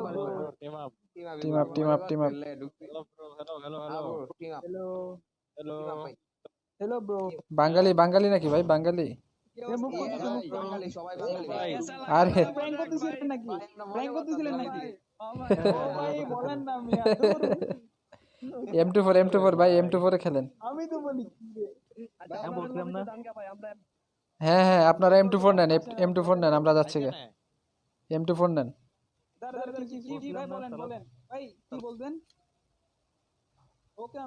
bro. Team up. Team up, team up, team up. Hello, bro. Hello. Hello. Hello. Hello bro. বাঙালি বাঙালি নাকি ভাই বাঙালি? ভাই আরে prank করতেছিলেন নাকি? প্র্যাঙ্ক করতেছিলেন নাকি? ও ভাই বলেন না মিয়া দূর। M24 ভাই M24 এ খেলেন। আমি তো বলি আমি বলছিলাম না হ্যাঁ হ্যাঁ আপনারা M24 নেন, M24 নেন, আমরা যাচ্ছি গে। M24 নেন। দাঁড়া কি ভাই বলেন ভাই কি বলবেন? ওকে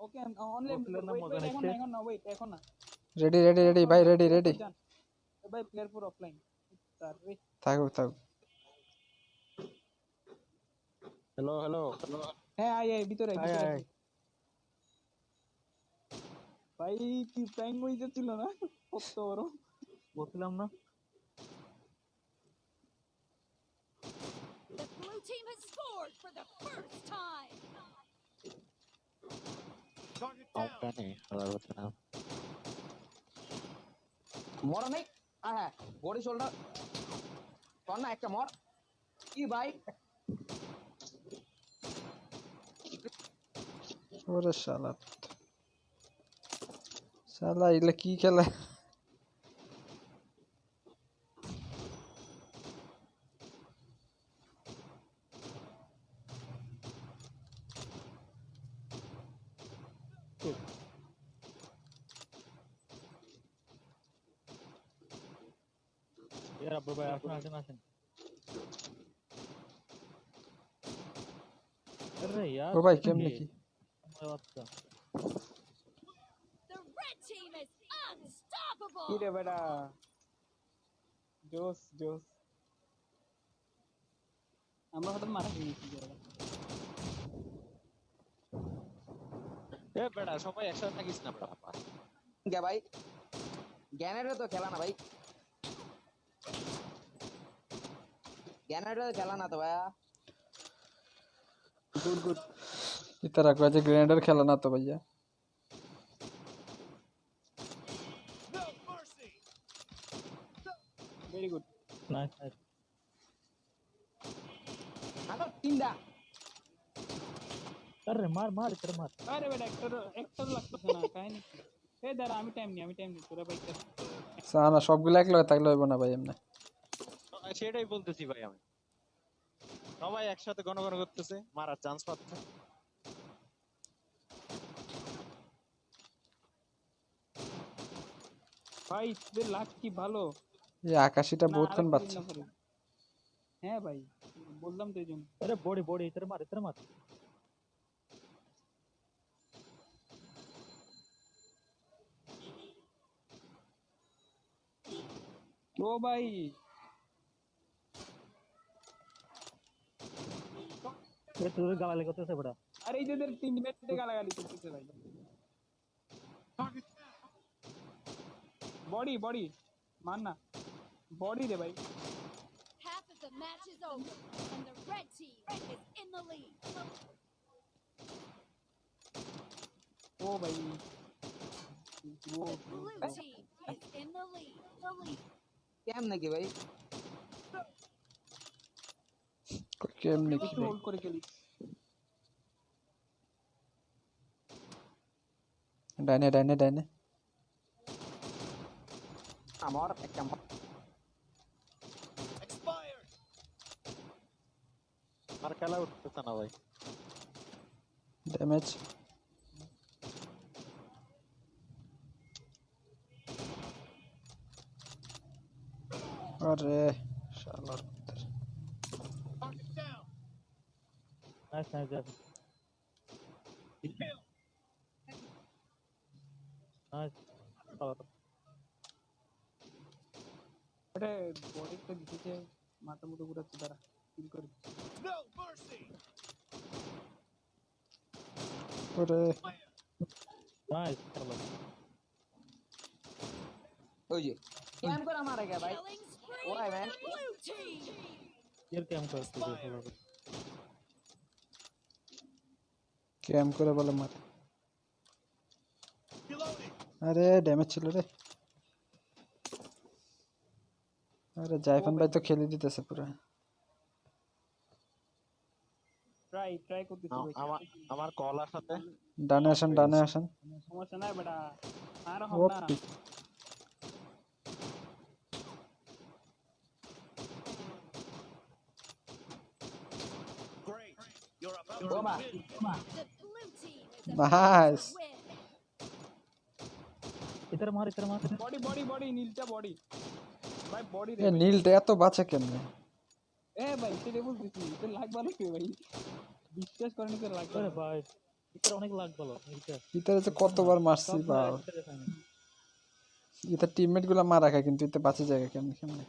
ওকে অনলাইন এখন না ওয়েট এখন না রেডি ভাই রেডি ভাই প্লেয়ার ফর অফলাইন থাকুক। হ্যালো হ্যাঁ আয় ভিতরে ভাই কি প্র্যাঙ্ক হইতেছিল না কত বড় বলছিলাম না The blue team has scored for the first time. মরা নাই হ্যাঁ বডি শোল্ডার কর না একটা মর কি ভাই ওরে শালা এগুলা কি খেলা? यार अब भाई আসেন अरे यार ও ভাই কেমনে কি? আচ্ছা The red team is unstoppable. কি রে বেটা জোস আমরা হঠাৎ মারা গেছি এ বেটা সবাই একসাথে থাকিস না বেটা কে ভাই গ্যানেরও তো খেলা না ভাই গ্যানেরও খেলা না তো ভাইয়া গুড ইতারা কয় যে গ্রেনেডার খেলা না তো ভাইয়া। ভেরি গুড নাইস আগো তিনটা अरे मार इधर मार আরে বেটা একটা লাগতেছে না কাহিনী কি এই দাঁড়া আমি টাইম নি তোরা ভাই সানা সবগুলা একলা থাকলে হইব না ভাই এমনি। সেটাই বলতেছি ভাই আমি সবাই একসাথে ঘন করতেছে মারার চান্স পাচ্ছে ভাই তোদের লাক কি ভালো এই আকাশিটা বহুত কোন বাচ্চা। হ্যাঁ ভাই বললাম তো এইজন্য अरे बॉडी इधर मार ও ভাই ये तुझे गाली করতেছে বড়া আরে এই যে টিমমেট গালাগালি করতেছে ভাই বডি মান না বডি রে ভাই Half of the match is over, and the red team is in the lead. ও ভাই ও The blue team is in the lead. কেম নাকি ভাই কেমনে কি একটু হোল্ড করে খেলি ডাইনে আমার একটা আর খেলা উঠতেছে না ভাই ড্যামেজ। আরে শালার নাইস নাইস আরে বডিটা দিতে মাথা মুটো পুরো দাঁড়া ফিল করে ওরে নাইস চলো ওই যে কেম করে মারা গে ভাই Killing spree Why, for man? the blue team. এর কেমন করতেছে ক্যাম করে বলে মার। আরে ড্যামেজ ছিল রে। আরে জাইফান ভাই তো খেলে দিতেছে পুরো। ট্রাই করতেছি ভাই আমার আমার কলার সাথে ডানে আসেন, ডানে আসেন। সমস্যা নাই বেটা আর হব না ওপি। বাবা The blue team is Nice. about to win. Body নীলটা বডি ভাই বডি এ নীলটা এত বাঁচে কেমনে? এ ভাই সেটা বলতেছি তো লাগ ভালো কি ভাই বিশ্বাস করেন তো লাগ ভালো ভাই এটা অনেক লাগ ভালো এটা ইতারে যে কতবার মারছি বা ইতার টিমমেট গুলা মারা খায় কিন্তু ইতে বাঁচে জায়গা কেমনে কেমনে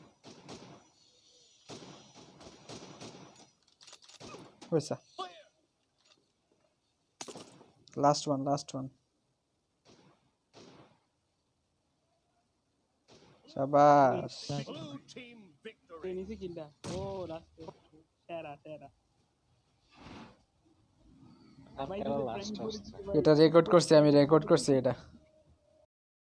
হইছে। লাস্ট ওয়ান শাবাশ। এই নিচে কিলটা ও লাস্টে টেরা ভাই খেলা যদি লাস্ট প্র্যাঙ্ক করে আসছে দিতে পারি এটা রেকর্ড করছি আমি, রেকর্ড করছি এটা।